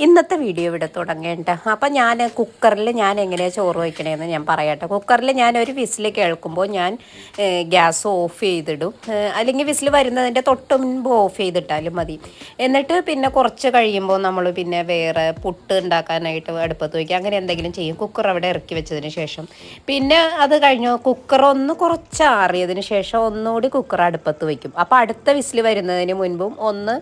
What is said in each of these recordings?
ഇന്നത്തെ വീഡിയോ ഇവിടെ തുടങ്ങേണ്ട. അപ്പം ഞാൻ കുക്കറിൽ ഞാൻ എങ്ങനെയാണ് ചോറ് വയ്ക്കണേന്ന് ഞാൻ പറയട്ടെ. കുക്കറിൽ ഞാൻ ഒരു വിസിൽ കേൾക്കുമ്പോൾ ഞാൻ ഗ്യാസ് ഓഫ് ചെയ്തിടും. അല്ലെങ്കിൽ വിസിൽ വരുന്നതിൻ്റെ തൊട്ട് മുൻപ് ഓഫ് ചെയ്തിട്ടാലും മതി. എന്നിട്ട് പിന്നെ കുറച്ച് കഴിയുമ്പോൾ നമ്മൾ പിന്നെ വേറെ പുട്ട് ഉണ്ടാക്കാനായിട്ട് അടുപ്പത്ത് വയ്ക്കുക, അങ്ങനെ എന്തെങ്കിലും ചെയ്യും. കുക്കർ അവിടെ ഇറക്കി വെച്ചതിന് ശേഷം പിന്നെ അത് കഴിഞ്ഞു കുക്കർ ഒന്ന് കുറച്ച് ആറിയതിന് ശേഷം ഒന്നുകൂടി കുക്കർ അടുപ്പത്ത് വയ്ക്കും. അപ്പോൾ അടുത്ത വിസിൽ വരുന്നതിന് മുൻപും ഒന്ന്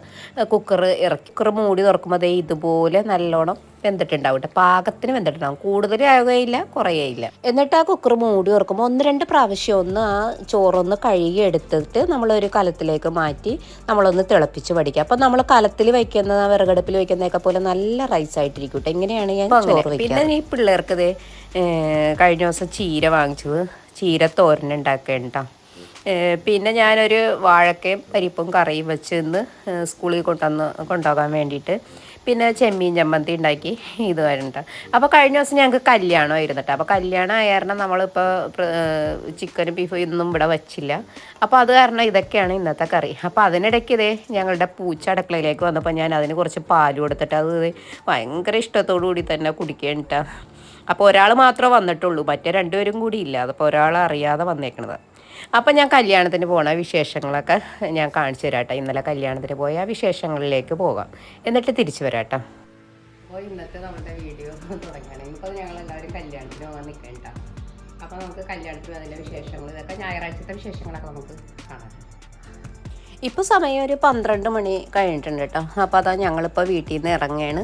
കുക്കർ ഇറക്കി കുക്കർ മൂടി തുറക്കുമ്പോൾ അതേ ഇതുപോലെ നല്ലോണം വെന്തിട്ടുണ്ടാവും കേട്ടോ. പാകത്തിന് വെന്തിട്ടുണ്ടാവും, കൂടുതലാകുകയില്ല കുറയേയില്ല. എന്നിട്ട് ആ കുക്കർ മൂടി തുറക്കുമ്പോൾ ഒന്ന് രണ്ട് പ്രാവശ്യം ഒന്ന് ആ ചോറൊന്ന് കഴുകി എടുത്തിട്ട് നമ്മളൊരു കലത്തിലേക്ക് മാറ്റി നമ്മളൊന്ന് തിളപ്പിച്ച് പഠിക്കുക. അപ്പം നമ്മൾ കലത്തിൽ വയ്ക്കുന്ന വിറകടുപ്പിൽ വയ്ക്കുന്നതൊക്കെ പോലെ നല്ല റൈസ് ആയിട്ടിരിക്കും കേട്ടോ. ഇങ്ങനെയാണ് ഞാൻ ചോറ് വയ്ക്കുക. പിന്നെ ഈ പിള്ളേർക്ക് ഇത് കഴിഞ്ഞ ദിവസം ചീര വാങ്ങിച്ചത്, ചീര തോരനുണ്ടാക്കേണ്ട. പിന്നെ ഞാനൊരു വാഴക്കയും പരിപ്പും കറിയും വെച്ച് ഇന്ന് സ്കൂളിൽ കൊണ്ടുപോകാൻ വേണ്ടിയിട്ട് പിന്നെ ചെമ്മീൻ ചമ്മന്തി ഉണ്ടാക്കി ഇത് വരണ്ട. അപ്പോൾ കഴിഞ്ഞ ദിവസം ഞങ്ങൾക്ക് കല്യാണമായിരുന്നു കേട്ടോ. അപ്പോൾ കല്യാണം ആയ കാരണം നമ്മളിപ്പോൾ ചിക്കനും ബീഫും ഇന്നും ഇവിടെ വച്ചില്ല. അപ്പോൾ അത് കാരണം ഇതൊക്കെയാണ് ഇന്നത്തെ കറി. അപ്പോൾ അതിനിടയ്ക്ക് ഇതേ ഞങ്ങളുടെ പൂച്ച അടുക്കളയിലേക്ക് വന്നപ്പോൾ ഞാൻ അതിന് കുറച്ച് പാൽ കൊടുത്തിട്ട് അത് ഭയങ്കര ഇഷ്ടത്തോടു കൂടി തന്നെ കുടിക്കുകയാണ് കേട്ടോ. അപ്പോൾ ഒരാൾ മാത്രമേ വന്നിട്ടുള്ളൂ, മറ്റേ രണ്ടുപേരും കൂടി ഇല്ല. അതപ്പോൾ ഒരാൾ അറിയാതെ വന്നേക്കണത്. അപ്പം ഞാൻ കല്യാണത്തിന് പോണ വിശേഷങ്ങളൊക്കെ ഞാൻ കാണിച്ചു തരാം കേട്ടോ. ഇന്നലെ കല്യാണത്തിന് പോയ വിശേഷങ്ങളിലേക്ക് പോകാം, എന്നിട്ട് തിരിച്ചു വരാം കേട്ടോ. അപ്പോൾ ഇന്നത്തെ നമ്മുടെ വീഡിയോ തുടങ്ങണം. ഇപ്പോൾ ഞങ്ങളെല്ലാവരും കല്യാണത്തിന് പോകാൻ നിൽക്കേണ്ട. അപ്പോൾ നമുക്ക് കല്യാണത്തിന് അതിൻ്റെ വിശേഷങ്ങൾ, ഇതൊക്കെ ഞായറാഴ്ചത്തെ വിശേഷങ്ങളൊക്കെ നമുക്ക് കാണാം. ഇപ്പോൾ സമയം ഒരു 12 മണി കഴിഞ്ഞിട്ടുണ്ട് കേട്ടോ. അപ്പോൾ അതാ ഞങ്ങളിപ്പോൾ വീട്ടിൽ നിന്ന് ഇറങ്ങുകയാണ്.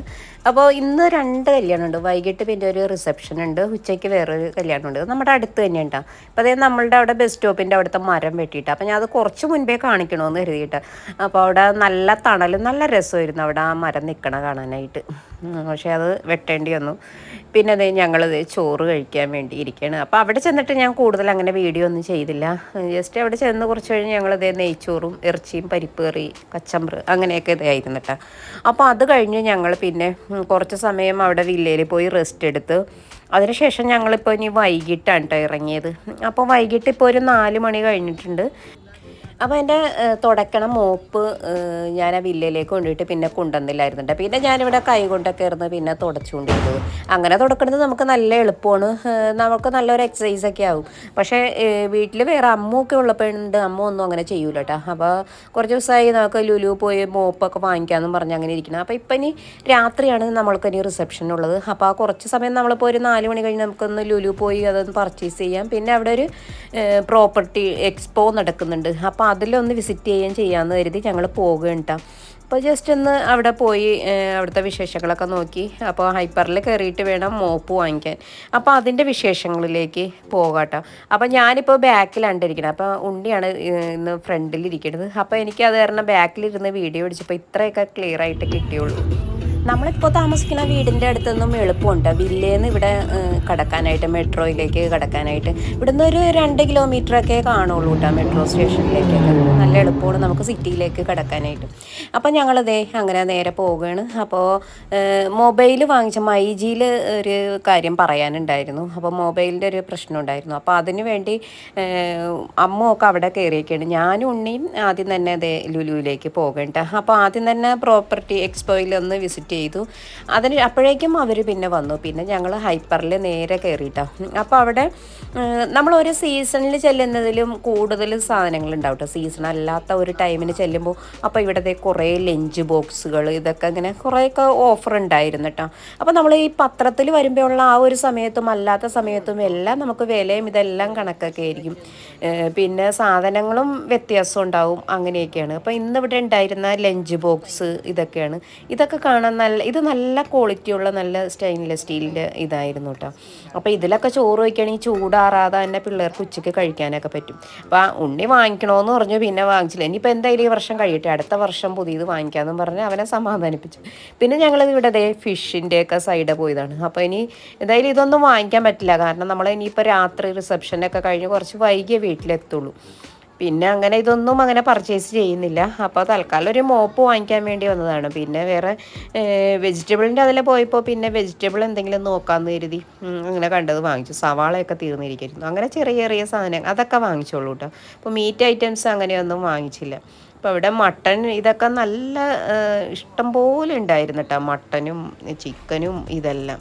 അപ്പോൾ ഇന്ന് 2 കല്യാണമുണ്ട്. വൈകിട്ട് പിന്നെ ഒരു റിസപ്ഷൻ ഉണ്ട്, ഉച്ചയ്ക്ക് വേറൊരു കല്യാണമുണ്ട്. നമ്മുടെ അടുത്ത് തന്നെ ഉണ്ടാവും. അപ്പോൾ അതേ നമ്മളുടെ അവിടെ ബസ് സ്റ്റോപ്പിൻ്റെ അവിടുത്തെ മരം വെട്ടിയിട്ട്, അപ്പോൾ ഞാൻ അത് കുറച്ച് മുൻപേ കാണിക്കണമെന്ന് കരുതിയിട്ട്. അപ്പോൾ അവിടെ നല്ല തണലും നല്ല രസമായിരുന്നു അവിടെ ആ മരം നിൽക്കണ കാണാനായിട്ട്. പക്ഷേ അത് വെട്ടേണ്ടി വന്നു. പിന്നെ അതേ ഞങ്ങളത് ചോറ് കഴിക്കാൻ വേണ്ടി ഇരിക്കുകയാണ്. അപ്പോൾ അവിടെ ചെന്നിട്ട് ഞാൻ കൂടുതൽ അങ്ങനെ വീഡിയോ ഒന്നും ചെയ്തില്ല. ജസ്റ്റ് അവിടെ ചെന്ന് കുറച്ച് കഴിഞ്ഞ് ഞങ്ങളിതേ നെയ്ച്ചോറും ഇറച്ചിയും പരിപ്പ് കറി കച്ചമ്പർ അങ്ങനെയൊക്കെ ഇതായിരുന്നു കേട്ടോ. അപ്പോൾ അത് കഴിഞ്ഞ് ഞങ്ങൾ പിന്നെ കുറച്ച് സമയം അവിടെ വില്ലയിൽ പോയി റെസ്റ്റ് എടുത്ത് അതിനുശേഷം ഞങ്ങളിപ്പോൾ ഇനി വൈകിട്ടാണ് കേട്ടോ ഇറങ്ങിയത്. അപ്പോൾ വൈകിട്ട് ഇപ്പോൾ ഒരു 4 മണി കഴിഞ്ഞിട്ടുണ്ട്. അപ്പോൾ എൻ്റെ തുടക്കണം മോപ്പ് ഞാൻ ആ വില്ലയിലേക്ക് കൊണ്ടുപോയിട്ട് പിന്നെ കൊണ്ടുവന്നില്ലായിരുന്നുണ്ട്. പിന്നെ ഞാനിവിടെ കൈ കൊണ്ടൊക്കെ ഇരുന്ന് പിന്നെ തുടച്ചുകൊണ്ടിരുന്നു. അങ്ങനെ തുടക്കുന്നത് നമുക്ക് നല്ല എളുപ്പമാണ്, നമുക്ക് നല്ലൊരു എക്സസൈസൊക്കെ ആവും. പക്ഷേ വീട്ടിൽ വേറെ അമ്മയൊക്കെ ഉള്ളപ്പോഴുണ്ട്, അമ്മ ഒന്നും അങ്ങനെ ചെയ്യൂല കേട്ടോ. അപ്പോൾ കുറച്ച് ദിവസമായി നമുക്ക് ലുലു പോയി മോപ്പൊക്കെ വാങ്ങിക്കാമെന്നും പറഞ്ഞ് അങ്ങനെ ഇരിക്കണം. അപ്പോൾ ഇപ്പം ഇനി രാത്രിയാണ് നമ്മൾക്കിനി റിസപ്ഷൻ ഉള്ളത്. അപ്പോൾ ആ കുറച്ച് സമയം നമ്മളിപ്പോൾ ഒരു 4 മണി കഴിഞ്ഞ് നമുക്കൊന്ന് ലുലു പോയി അതൊന്ന് പർച്ചേസ് ചെയ്യാം. പിന്നെ അവിടെ ഒരു പ്രോപ്പർട്ടി എക്സ്പോ നടക്കുന്നുണ്ട്. അപ്പോൾ അതിലൊന്ന് വിസിറ്റ് ചെയ്യാമെന്ന് കരുതി ഞങ്ങൾ പോകുകയാണ് കേട്ടോ. അപ്പോൾ ജസ്റ്റ് ഒന്ന് അവിടെ പോയി അവിടുത്തെ വിശേഷങ്ങളൊക്കെ നോക്കി. അപ്പോൾ ഹൈപ്പറിൽ കയറിയിട്ട് വേണം മോപ്പ് വാങ്ങിക്കാൻ. അപ്പോൾ അതിൻ്റെ വിശേഷങ്ങളിലേക്ക് പോകാം കേട്ടോ. അപ്പോൾ ഞാനിപ്പോൾ ബാക്കിലാണ്ടിരിക്കണം. അപ്പോൾ ഉണ്ണിയാണ് ഇന്ന് ഫ്രണ്ടിലിരിക്കുന്നത്. അപ്പോൾ എനിക്കത് കാരണം ബാക്കിലിരുന്ന് വീഡിയോ പിടിച്ചപ്പോൾ ഇത്രയൊക്കെ ക്ലിയർ ആയിട്ട് കിട്ടിയുള്ളൂ. നമ്മളിപ്പോൾ താമസിക്കുന്ന വീടിൻ്റെ അടുത്തൊന്നും എളുപ്പമുണ്ട് വില്ലേന്ന് ഇവിടെ കടക്കാനായിട്ട്, മെട്രോയിലേക്ക് കടക്കാനായിട്ട്. ഇവിടുന്ന് ഒരു 2 കിലോമീറ്ററൊക്കെ കാണുള്ളൂ കേട്ടോ മെട്രോ സ്റ്റേഷനിലേക്കൊക്കെ. നല്ല എളുപ്പമാണ് നമുക്ക് സിറ്റിയിലേക്ക് കടക്കാനായിട്ട്. അപ്പോൾ ഞങ്ങളതേ അങ്ങനെ നേരെ പോവുകയാണ്. അപ്പോൾ മൊബൈൽ വാങ്ങിച്ച മൈജിയിൽ ഒരു കാര്യം പറയാനുണ്ടായിരുന്നു. അപ്പോൾ മൊബൈലിൻ്റെ ഒരു പ്രശ്നം ഉണ്ടായിരുന്നു. അപ്പോൾ അതിന് വേണ്ടി അമ്മയൊക്കെ അവിടെ കയറിയൊക്കെയാണ്. ഞാനും ഉണ്ണിയും ആദ്യം തന്നെ അതേ ലുലുവിലേക്ക് പോകേണ്ട. അപ്പോൾ ആദ്യം തന്നെ പ്രോപ്പർട്ടി എക്സ്പോയിലൊന്ന് വിസിറ്റ് ചെയ്തു. അപ്പോഴേക്കും അവർ പിന്നെ വന്നു. പിന്നെ ഞങ്ങൾ ഹൈപ്പറിൽ നേരെ കയറിയിട്ടാണ്. അപ്പോൾ അവിടെ നമ്മൾ ഒരു സീസണിൽ ചെല്ലുന്നതിലും കൂടുതൽ സാധനങ്ങളുണ്ടാവും കേട്ടോ, സീസൺ അല്ലാത്ത ഒരു ടൈമിന് ചെല്ലുമ്പോൾ. അപ്പോൾ ഇവിടുത്തെ കുറേ ലഞ്ച് ബോക്സുകൾ ഇതൊക്കെ ഇങ്ങനെ കുറേയൊക്കെ ഓഫർ ഉണ്ടായിരുന്നു കേട്ടോ. അപ്പോൾ നമ്മൾ ഈ പത്രത്തിൽ വരുമ്പോൾ ഉള്ള ആ ഒരു സമയത്തും അല്ലാത്ത സമയത്തും എല്ലാം നമുക്ക് വിലയും ഇതെല്ലാം കണക്കൊക്കെ ആയിരിക്കും. പിന്നെ സാധനങ്ങളും വ്യത്യാസം ഉണ്ടാവും, അങ്ങനെയൊക്കെയാണ്. അപ്പോൾ ഇന്നിവിടെ ഉണ്ടായിരുന്ന ലഞ്ച് ബോക്സ് ഇതൊക്കെയാണ്. ഇതൊക്കെ കാണാൻ ഇത് നല്ല ക്വാളിറ്റിയുള്ള നല്ല സ്റ്റെയിൻലെസ് സ്റ്റീലിൻ്റെ ഇതായിരുന്നു കേട്ടോ. അപ്പോൾ ഇതിലൊക്കെ ചോറ് വയ്ക്കുകയാണെങ്കിൽ ചൂടാറാതെ തന്നെ പിള്ളേർക്ക് ഉച്ചയ്ക്ക് കഴിക്കാനൊക്കെ പറ്റും. അപ്പോൾ ഉണ്ണി വാങ്ങിക്കണമെന്ന് പറഞ്ഞു, പിന്നെ വാങ്ങിച്ചില്ല. ഇനിയിപ്പോൾ എന്തായാലും ഈ വർഷം കഴിയട്ടെ, അടുത്ത വർഷം പുതിയത് വാങ്ങിക്കാമെന്നും പറഞ്ഞ് അവനെ സമാധാനിപ്പിച്ചു. പിന്നെ ഞങ്ങളിത് ഇവിടെ ഫിഷിൻ്റെയൊക്കെ സൈഡ് പോയതാണ്. അപ്പോൾ ഇനി എന്തായാലും ഇതൊന്നും വാങ്ങിക്കാൻ പറ്റില്ല, കാരണം നമ്മൾ ഇനിയിപ്പോൾ രാത്രി റിസപ്ഷനൊക്കെ കഴിഞ്ഞ് കുറച്ച് വൈകിയേ വീട്ടിലെത്തുള്ളൂ. പിന്നെ അങ്ങനെ ഇതൊന്നും അങ്ങനെ പർച്ചേസ് ചെയ്യുന്നില്ല. അപ്പോൾ തൽക്കാലം ഒരു മോപ്പ് വാങ്ങിക്കാൻ വേണ്ടി വന്നതാണ്. പിന്നെ വേറെ വെജിറ്റബിളിൻ്റെ അതിൽ പോയപ്പോൾ പിന്നെ വെജിറ്റബിൾ എന്തെങ്കിലും നോക്കാമെന്ന് കരുതി അങ്ങനെ കണ്ടത് വാങ്ങിച്ചു. സവാളയൊക്കെ തീർന്നിരിക്കുന്നു. അങ്ങനെ ചെറിയ ചെറിയ സാധനം അതൊക്കെ വാങ്ങിച്ചോളൂ കേട്ടോ. അപ്പോൾ മീറ്റ് ഐറ്റംസ് അങ്ങനെയൊന്നും വാങ്ങിച്ചില്ല. അപ്പോൾ ഇവിടെ മട്ടൺ ഇതൊക്കെ നല്ല ഇഷ്ടം പോലെ ഉണ്ടായിരുന്നു കേട്ടോ, മട്ടനും ചിക്കനും ഇതെല്ലാം,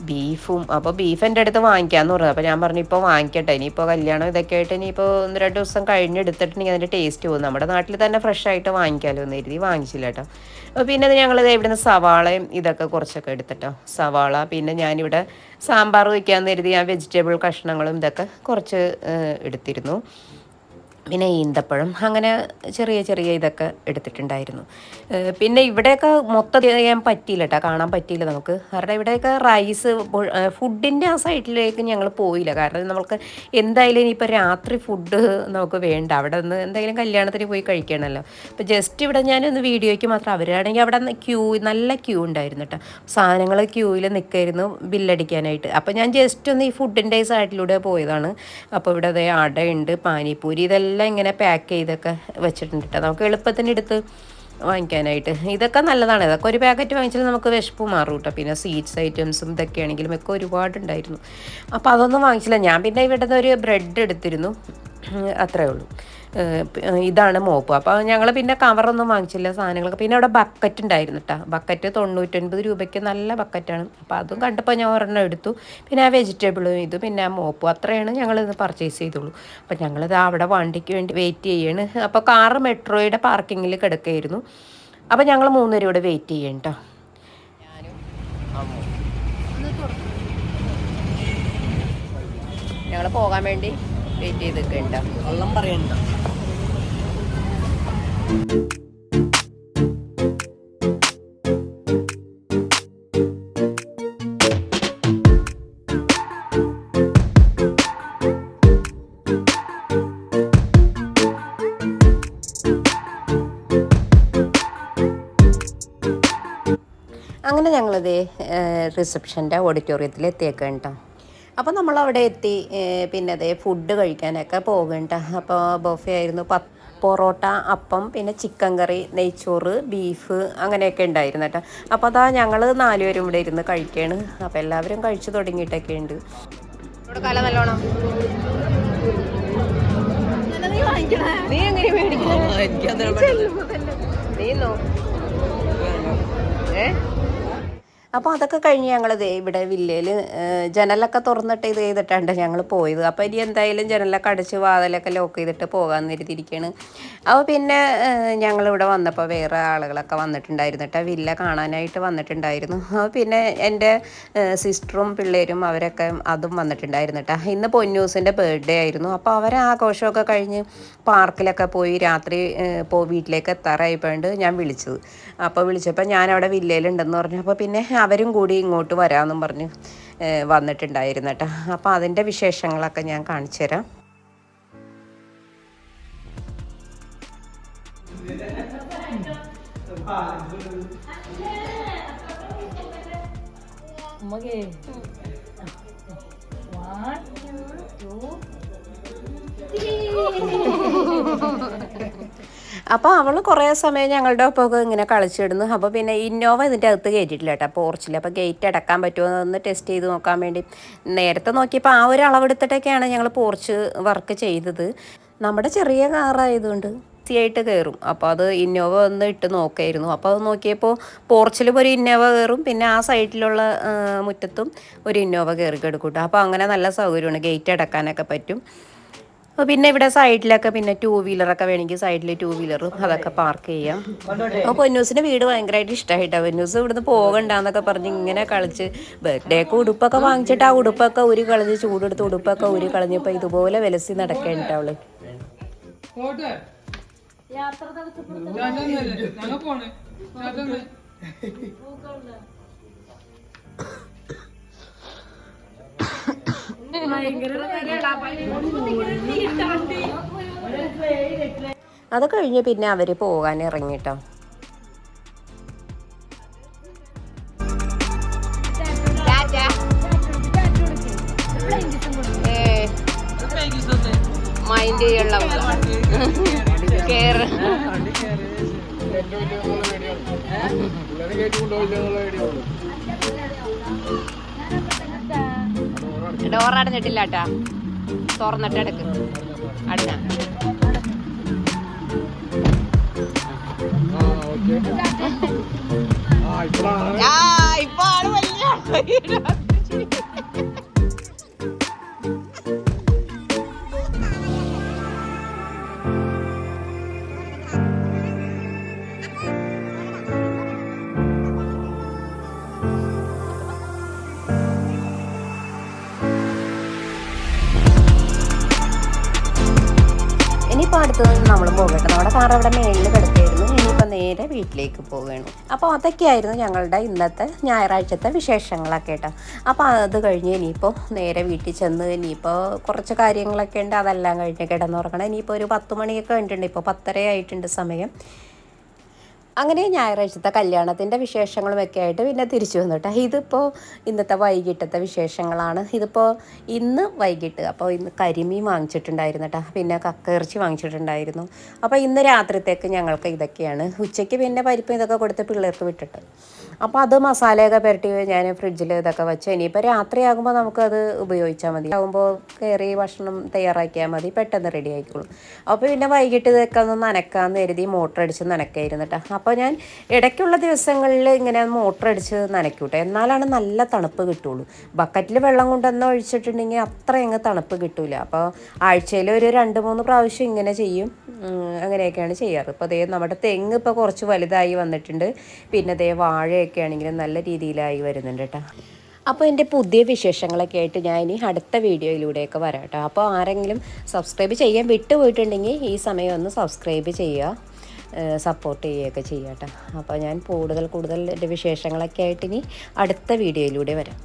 ബീഫും. അപ്പോൾ ബീഫ് എൻ്റെ അടുത്ത് വാങ്ങിക്കാമെന്ന് പറഞ്ഞു. അപ്പോൾ ഞാൻ പറഞ്ഞു ഇപ്പോൾ വാങ്ങിക്കട്ടെ, ഇനിയിപ്പോൾ കല്യാണം ഇതൊക്കെ ആയിട്ട് ഇനിയിപ്പോൾ 1-2 ദിവസം കഴിഞ്ഞ് എടുത്തിട്ടുണ്ടെങ്കിൽ അതിൻ്റെ ടേസ്റ്റ് പോകും, നമ്മുടെ നാട്ടിൽ തന്നെ ഫ്രഷ് ആയിട്ട് വാങ്ങിക്കാമല്ലോ എന്ന് കരുതി വാങ്ങിച്ചില്ല കേട്ടോ. അപ്പോൾ പിന്നെ ഞങ്ങളിത് ഇവിടുന്ന് സവാളയും ഇതൊക്കെ കുറച്ചൊക്കെ എടുത്തിട്ടോ, സവാള. പിന്നെ ഞാനിവിടെ സാമ്പാർ വയ്ക്കാമെന്ന് കരുതി ഞാൻ വെജിറ്റബിൾ കഷ്ണങ്ങളും ഇതൊക്കെ കുറച്ച് എടുത്തിരുന്നു. പിന്നെ ഈന്തപ്പഴം, അങ്ങനെ ചെറിയ ചെറിയ ഇതൊക്കെ എടുത്തിട്ടുണ്ടായിരുന്നു. പിന്നെ ഇവിടെയൊക്കെ മൊത്തം ചെയ്യാൻ പറ്റിയില്ല കേട്ടോ, കാണാൻ പറ്റിയില്ല നമുക്ക്. കാരണം ഇവിടെയൊക്കെ റൈസ് ഫുഡിൻ്റെ ആ സൈഡിലേക്ക് ഞങ്ങൾ പോയില്ല. കാരണം നമുക്ക് എന്തായാലും ഇനിയിപ്പോൾ രാത്രി ഫുഡ് നമുക്ക് വേണ്ട, അവിടെ നിന്ന് എന്തായാലും കല്യാണത്തിന് പോയി കഴിക്കണമല്ലോ. അപ്പോൾ ജസ്റ്റ് ഇവിടെ ഞാനൊന്ന് വീഡിയോയ്ക്ക് മാത്രം, അവരാണെങ്കിൽ അവിടെ നല്ല ക്യൂ ഉണ്ടായിരുന്നു കേട്ടോ, സാധനങ്ങൾ ക്യൂവിൽ നിൽക്കായിരുന്നു ബില്ലടിക്കാനായിട്ട്. അപ്പോൾ ഞാൻ ജസ്റ്റ് ഒന്ന് ഈ ഫുഡിൻ്റെ സൈഡിലൂടെ പോയതാണ്. അപ്പോൾ ഇവിടെ അതേ അടയുണ്ട്, പാനിപ്പൂരി, ഇതെല്ലാം ഇങ്ങനെ പാക്ക് ചെയ്തൊക്കെ വെച്ചിട്ടുണ്ട് കേട്ടോ, നമുക്ക് എളുപ്പത്തിന് എടുത്ത് വാങ്ങിക്കാനായിട്ട്. ഇതൊക്കെ നല്ലതാണ്, ഇതൊക്കെ ഒരു പാക്കറ്റ് വാങ്ങിച്ചാൽ നമുക്ക് വിശപ്പ് മാറും കേട്ടോ. പിന്നെ സ്വീറ്റ്സ് ഐറ്റംസും ഇതൊക്കെ ആണെങ്കിലും ഒക്കെ ഒരുപാടുണ്ടായിരുന്നു. അപ്പോൾ അതൊന്നും വാങ്ങിച്ചില്ല ഞാൻ. പിന്നെ ഇവിടുന്ന് ഒരു ബ്രെഡ് എടുത്തിരുന്നു, അത്രേ ഉള്ളൂ. ഇതാണ് മോപ്പ്. അപ്പോൾ ഞങ്ങൾ പിന്നെ കവറൊന്നും വാങ്ങിച്ചില്ല സാധനങ്ങളൊക്കെ. പിന്നെ അവിടെ ബക്കറ്റ് ഉണ്ടായിരുന്നു കേട്ടോ, ബക്കറ്റ് 99 രൂപയ്ക്ക് നല്ല ബക്കറ്റാണ്. അപ്പോൾ അതും കണ്ടപ്പോൾ ഞാൻ ഒരെണ്ണം എടുത്തു. പിന്നെ ആ വെജിറ്റബിളും ഇത്, പിന്നെ ആ മോപ്പും, അത്രയാണ് ഞങ്ങളിത് പർച്ചേസ് ചെയ്തുള്ളൂ. അപ്പോൾ ഞങ്ങളിത് അവിടെ വണ്ടിക്ക് വേണ്ടി വെയിറ്റ് ചെയ്യാണ്. അപ്പോൾ കാറ് മെട്രോയുടെ പാർക്കിങ്ങിൽ കിടക്കുകയായിരുന്നു. അപ്പോൾ ഞങ്ങൾ 3 പേരും ഇവിടെ വെയിറ്റ് ചെയ്യണം കേട്ടോ. ഞങ്ങൾ പോകാൻ വേണ്ടി വെയിറ്റ് ചെയ്തൊക്കെ ഉണ്ടോ, വെള്ളം പറയണ്ട. അങ്ങനെ ഞങ്ങളിത് റിസപ്ഷൻ്റെ ഓഡിറ്റോറിയത്തിൽ എത്തിയേക്കാം കേട്ടോ. അപ്പോൾ നമ്മളവിടെ എത്തി. പിന്നെ അതേ ഫുഡ് കഴിക്കാനൊക്കെ പോകണ്ട. അപ്പോൾ ബൊഫെ ആയിരുന്നു, പൊറോട്ട, അപ്പം, പിന്നെ ചിക്കൻ കറി, നെയ്ച്ചോറ്, ബീഫ്, അങ്ങനെയൊക്കെ ഉണ്ടായിരുന്നു കേട്ടോ. അപ്പോൾ അതാ ഞങ്ങൾ 4 പേരും ഇവിടെ ഇരുന്ന് കഴിക്കുകയാണ്. അപ്പോൾ എല്ലാവരും കഴിച്ചു തുടങ്ങിയിട്ടൊക്കെ ഉണ്ട്. ഇവിടെ കല നല്ലോണം നീ എങ്ങനെ നീന്നോ അപ്പോൾ അതൊക്കെ കഴിഞ്ഞ് ഞങ്ങളിത് ഇവിടെ വില്ലയിൽ ജനലൊക്കെ തുറന്നിട്ട് ഇത് ചെയ്തിട്ടാണ് ഞങ്ങൾ പോയത്. അപ്പോൾ ഇനി എന്തായാലും ജനലൊക്കെ അടച്ച് വാതിലൊക്കെ ലോക്ക് ചെയ്തിട്ട് പോകാമെന്ന് കരുതിയിരിക്കുകയാണ്. അപ്പോൾ പിന്നെ ഞങ്ങളിവിടെ വന്നപ്പോൾ വേറെ ആളുകളൊക്കെ വന്നിട്ടുണ്ടായിരുന്നു കേട്ടോ, വില്ല കാണാനായിട്ട് വന്നിട്ടുണ്ടായിരുന്നു. പിന്നെ എൻ്റെ സിസ്റ്ററും പിള്ളേരും അവരൊക്കെ അതും വന്നിട്ടുണ്ടായിരുന്നു കേട്ടോ. ഇന്ന് പൊന്നൂസിൻ്റെ ബർത്ത്ഡേ ആയിരുന്നു. അപ്പോൾ അവരെ ആഘോഷമൊക്കെ കഴിഞ്ഞ് പാർക്കിലൊക്കെ പോയി രാത്രി വീട്ടിലേക്ക് എത്താറായപ്പോഴുണ്ട് ഞാൻ വിളിച്ചത്. അപ്പോൾ വിളിച്ചപ്പോൾ ഞാനവിടെ വില്ലയിലുണ്ടെന്ന് പറഞ്ഞു. അപ്പോൾ പിന്നെ അവരും കൂടി ഇങ്ങോട്ട് വരാമെന്നും പറഞ്ഞ് വന്നിട്ടുണ്ടായിരുന്നു കേട്ടോ. അപ്പോൾ അതിൻ്റെ വിശേഷങ്ങളൊക്കെ ഞാൻ കാണിച്ചു തരാം. അപ്പോൾ അവൾ കുറേ സമയം ഞങ്ങളുടെ ഒപ്പമൊക്കെ ഇങ്ങനെ കളിച്ചിടുന്നു. അപ്പോൾ പിന്നെ ഇന്നോവ ഇതിൻ്റെ അകത്ത് കയറ്റിയിട്ടില്ല കേട്ടോ, പോർച്ചിൽ. അപ്പോൾ ഗേറ്റ് അടക്കാൻ പറ്റുമോ എന്ന് ടെസ്റ്റ് ചെയ്ത് നോക്കാൻ വേണ്ടി നേരത്തെ നോക്കിയപ്പോൾ ആ ഒരു അളവെടുത്തിട്ടൊക്കെയാണ് ഞങ്ങൾ പോർച്ച് വർക്ക് ചെയ്തത്. നമ്മുടെ ചെറിയ കാറായതുകൊണ്ട് ഈസിയായിട്ട് കയറും. അപ്പോൾ അത് ഇന്നോവ ഒന്ന് ഇട്ട് നോക്കായിരുന്നു. അപ്പോൾ അത് നോക്കിയപ്പോൾ പോർച്ചിലും ഒരു ഇന്നോവ കയറും, പിന്നെ ആ സൈഡിലുള്ള മുറ്റത്തും ഒരു ഇന്നോവ കയറി കിടക്കൂട്ടോ. അപ്പോൾ അങ്ങനെ നല്ല സൗകര്യമാണ്, ഗേറ്റ് അടക്കാനൊക്കെ പറ്റും. അപ്പോൾ പിന്നെ ഇവിടെ സൈഡിലൊക്കെ പിന്നെ 2 വീലറൊക്കെ വേണമെങ്കിൽ സൈഡിൽ 2 വീലറും അതൊക്കെ പാർക്ക് ചെയ്യാം. അപ്പോൾ പൊന്നൂസിൻ്റെ വീട് ഭയങ്കരമായിട്ട് ഇഷ്ടമായിട്ടോ. പൊന്നൂസ് ഇവിടുന്ന് പോകണ്ടെന്നൊക്കെ പറഞ്ഞ് ഇങ്ങനെ കളിച്ച് ബർത്ത്ഡേക്ക് ഉടുപ്പൊക്കെ വാങ്ങിച്ചിട്ട് ആ ഉടുപ്പൊക്കെ ഉരി കളഞ്ഞ് ചൂടെടുത്ത് ഉടുപ്പൊക്കെ ഉരി കളഞ്ഞപ്പോൾ ഇതുപോലെ വിലസി നടക്കേണ്ട അവള്. അത് കഴിഞ്ഞ് പിന്നെ അവര് പോകാൻ ഇറങ്ങിട്ടോ. മൈൻഡ് ചെയ്യുള്ള കേറ് ഡോറടഞ്ഞിട്ടില്ല കേട്ടാ, തുറന്നിട്ട് എടുക്ക്. അടഞ്ഞ ഇപ്പൊ ആള് വലിയ ഇനിയിപ്പോൾ അടുത്തത് നമ്മൾ പോകട്ടെ. നമ്മുടെ കാർ അവിടെ മേളിൽ കിടക്കുകയായിരുന്നു. ഇനിയിപ്പോൾ നേരെ വീട്ടിലേക്ക് പോവുകയാണ്. അപ്പോൾ അതൊക്കെയായിരുന്നു ഞങ്ങളുടെ ഇന്നത്തെ ഞായറാഴ്ചത്തെ വിശേഷങ്ങളൊക്കെ കേട്ടോ. അപ്പോൾ അത് കഴിഞ്ഞ് ഇനിയിപ്പോൾ നേരെ വീട്ടിൽ ചെന്ന് ഇനിയിപ്പോൾ കുറച്ച് കാര്യങ്ങളൊക്കെ ഉണ്ട്, അതെല്ലാം കഴിഞ്ഞ് കിടന്നുറങ്ങണം. ഇനിയിപ്പോൾ ഒരു 10 മണിയൊക്കെ കഴിഞ്ഞിട്ടുണ്ട്. ഇപ്പോൾ 10:30 ആയിട്ടുണ്ട് സമയം. അങ്ങനെ ഞായറാഴ്ചത്തെ കല്യാണത്തിൻ്റെ വിശേഷങ്ങളുമൊക്കെ ആയിട്ട് പിന്നെ തിരിച്ചു വന്നു കേട്ടോ. ഇതിപ്പോൾ ഇന്നത്തെ വൈകിട്ടത്തെ വിശേഷങ്ങളാണ്. ഇതിപ്പോൾ ഇന്ന് വൈകിട്ട് അപ്പോൾ ഇന്ന് കരിമീൻ വാങ്ങിച്ചിട്ടുണ്ടായിരുന്നു കേട്ടോ, പിന്നെ കക്കയിറച്ചി വാങ്ങിച്ചിട്ടുണ്ടായിരുന്നു. അപ്പോൾ ഇന്ന് രാത്രിത്തേക്ക് ഞങ്ങൾക്ക് ഇതൊക്കെയാണ്. ഉച്ചയ്ക്ക് പിന്നെ പരിപ്പ് ഇതൊക്കെ കൊടുത്ത് പിള്ളേർക്ക് വിട്ടിട്ട് അപ്പോൾ അത് മസാലയൊക്കെ പുരട്ടി ഞാൻ ഫ്രിഡ്ജിൽ ഇതൊക്കെ വെച്ച് ഇനിയിപ്പോൾ രാത്രിയാകുമ്പോൾ നമുക്കത് ഉപയോഗിച്ചാൽ മതി. ആകുമ്പോൾ കയറി ഭക്ഷണം തയ്യാറാക്കിയാൽ മതി, പെട്ടെന്ന് റെഡി ആയിക്കോളും. അപ്പോൾ പിന്നെ വൈകിട്ട് ഇതൊക്കെ ഒന്ന് നനക്കാമെന്ന് കരുതി മോട്ടർ അടിച്ച് നനക്കായിരുന്നു കേട്ടോ. അപ്പോൾ ഞാൻ ഇടയ്ക്കുള്ള ദിവസങ്ങളിൽ ഇങ്ങനെ മോട്ടർ അടിച്ച് നനയ്ക്കൂട്ടെ, എന്നാലാണ് നല്ല തണുപ്പ് കിട്ടുള്ളൂ. ബക്കറ്റിൽ വെള്ളം കൊണ്ടുവന്ന് ഒഴിച്ചിട്ടുണ്ടെങ്കിൽ അത്ര അങ്ങ് തണുപ്പ് കിട്ടില്ല. അപ്പോൾ ആഴ്ചയിൽ ഒരു 2-3 പ്രാവശ്യം ഇങ്ങനെ ചെയ്യും. അങ്ങനെയൊക്കെയാണ് ചെയ്യാറ്. ഇപ്പോൾ അതേ നമ്മുടെ തെങ്ങ് ഇപ്പോൾ കുറച്ച് വലുതായി വന്നിട്ടുണ്ട്. പിന്നെ അതേ വാഴയൊക്കെ ആണെങ്കിലും നല്ല രീതിയിലായി വരുന്നുണ്ട് കേട്ടോ. അപ്പോൾ എൻ്റെ പുതിയ വിശേഷങ്ങളൊക്കെ ആയിട്ട് ഞാൻ ഇനി അടുത്ത വീഡിയോയിലൂടെയൊക്കെ വരാം കേട്ടോ. അപ്പോൾ ആരെങ്കിലും സബ്സ്ക്രൈബ് ചെയ്യാൻ വിട്ടുപോയിട്ടുണ്ടെങ്കിൽ ഈ സമയം ഒന്ന് സബ്സ്ക്രൈബ് ചെയ്യുക, സപ്പോർട്ട് ചെയ്യുകയൊക്കെ ചെയ്യാം കേട്ടോ. അപ്പോൾ ഞാൻ കൂടുതൽ എൻ്റെ വിശേഷങ്ങളൊക്കെ ആയിട്ട് ഇനി അടുത്ത വീഡിയോയിലൂടെ വരാം.